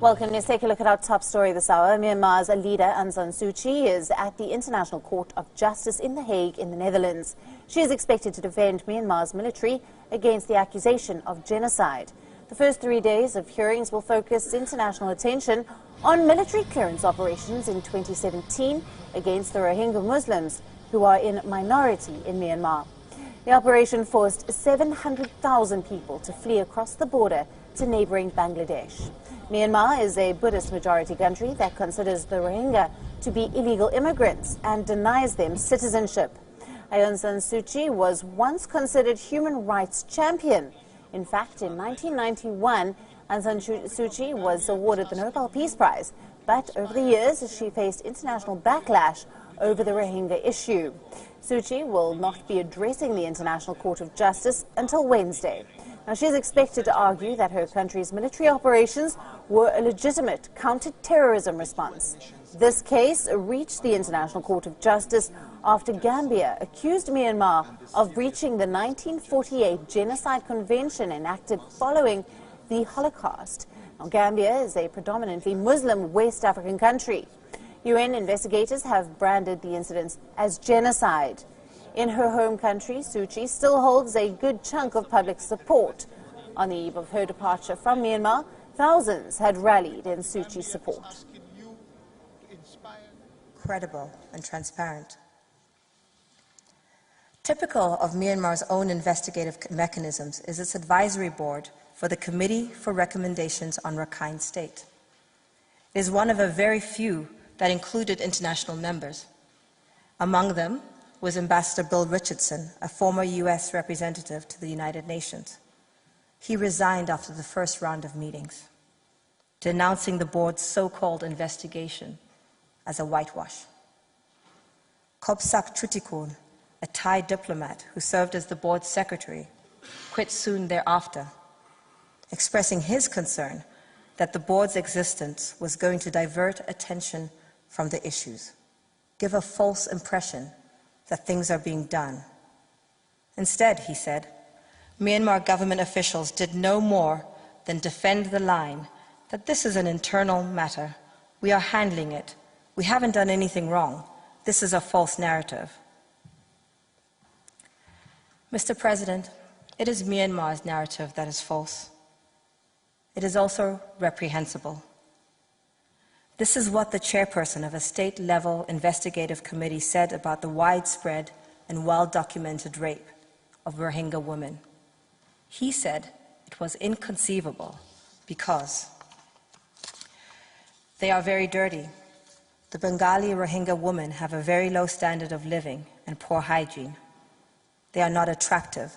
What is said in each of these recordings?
Welcome. Let's take a look at our top story this hour. Myanmar's leader, Aung San Suu Kyi, is at the International Court of Justice in The Hague in the Netherlands. She is expected to defend Myanmar's military against the accusation of genocide. The first 3 days of hearings will focus international attention on military clearance operations in 2017 against the Rohingya Muslims, who are in minority in Myanmar. The operation forced 700,000 people to flee across the border to neighboring Bangladesh. Myanmar is a Buddhist majority country that considers the Rohingya to be illegal immigrants and denies them citizenship. Aung San Suu Kyi was once considered human rights champion. In fact, in 1991, Aung San Suu Kyi was awarded the Nobel Peace Prize, but over the years she faced international backlash over the Rohingya issue. Suu Kyi will not be addressing the International Court of Justice until Wednesday. Now, she is expected to argue that her country's military operations were a legitimate counter-terrorism response. This case reached the International Court of Justice after Gambia accused Myanmar of breaching the 1948 Genocide Convention enacted following the Holocaust. Now, Gambia is a predominantly Muslim West African country. UN investigators have branded the incidents as genocide. In her home country, Suu Kyi still holds a good chunk of public support. On the eve of her departure from Myanmar, thousands had rallied in Suu Kyi's support. Credible and transparent. Typical of Myanmar's own investigative mechanisms is its advisory board for the Committee for Recommendations on Rakhine State. It is one of a very few that included international members. Among them was Ambassador Bill Richardson, a former U.S. representative to the United Nations. He resigned after the first round of meetings, denouncing the board's so-called investigation as a whitewash. Kobsak Chutikul, a Thai diplomat who served as the board's secretary, quit soon thereafter, expressing his concern that the board's existence was going to divert attention from the issues, give a false impression that things are being done. Instead, he said, Myanmar government officials did no more than defend the line that this is an internal matter. We are handling it. We haven't done anything wrong. This is a false narrative. Mr. President, it is Myanmar's narrative that is false. It is also reprehensible. This is what the chairperson of a state-level investigative committee said about the widespread and well-documented rape of Rohingya women. He said it was inconceivable because they are very dirty. The Bengali Rohingya women have a very low standard of living and poor hygiene. They are not attractive,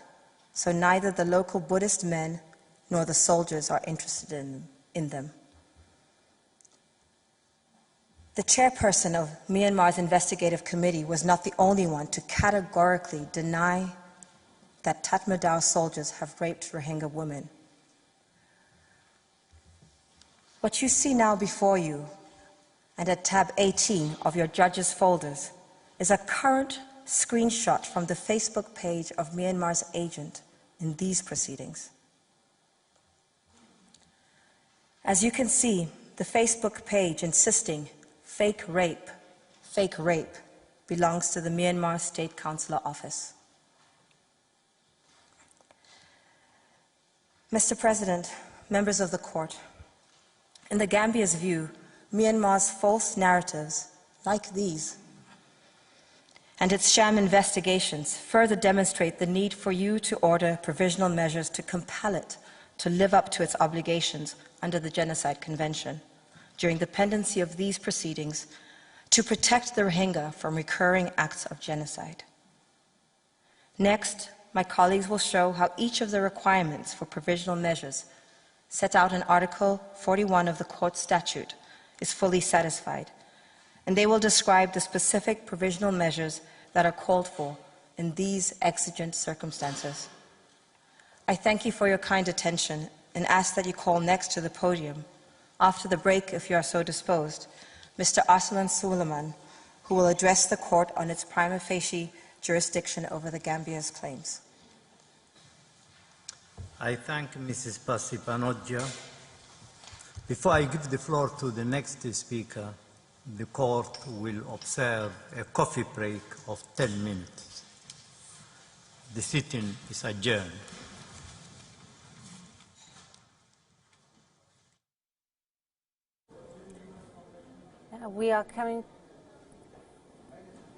so neither the local Buddhist men nor the soldiers are interested in them. The chairperson of Myanmar's investigative committee was not the only one to categorically deny that Tatmadaw soldiers have raped Rohingya women. What you see now before you, and at tab 18 of your judges' folders, is a current screenshot from the Facebook page of Myanmar's agent in these proceedings. As you can see, the Facebook page insisting fake rape belongs to the Myanmar State Consular Office. Mr. President, members of the court, in the Gambia's view, Myanmar's false narratives, like these, and its sham investigations further demonstrate the need for you to order provisional measures to compel it to live up to its obligations under the Genocide Convention during the pendency of these proceedings to protect the Rohingya from recurring acts of genocide. Next, my colleagues will show how each of the requirements for provisional measures set out in Article 41 of the Court Statute is fully satisfied, and they will describe the specific provisional measures that are called for in these exigent circumstances. I thank you for your kind attention and ask that you call next to the podium, after the break if you are so disposed, Mr. Arslan Suleiman, who will address the court on its prima facie jurisdiction over the Gambia's claims. I thank Mrs. Pasi Panodja Before I give the floor to the next speaker, the court will observe a coffee break of 10 minutes. The sitting is adjourned. We are coming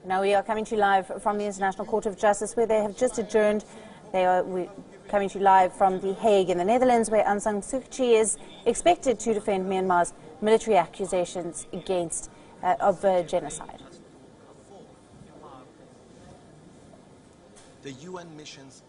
to you live from the International Court of Justice, where they have just adjourned. We're coming to you live from The Hague in the Netherlands, where Aung San Suu Kyi is expected to defend Myanmar's military accusations of genocide. The UN mission's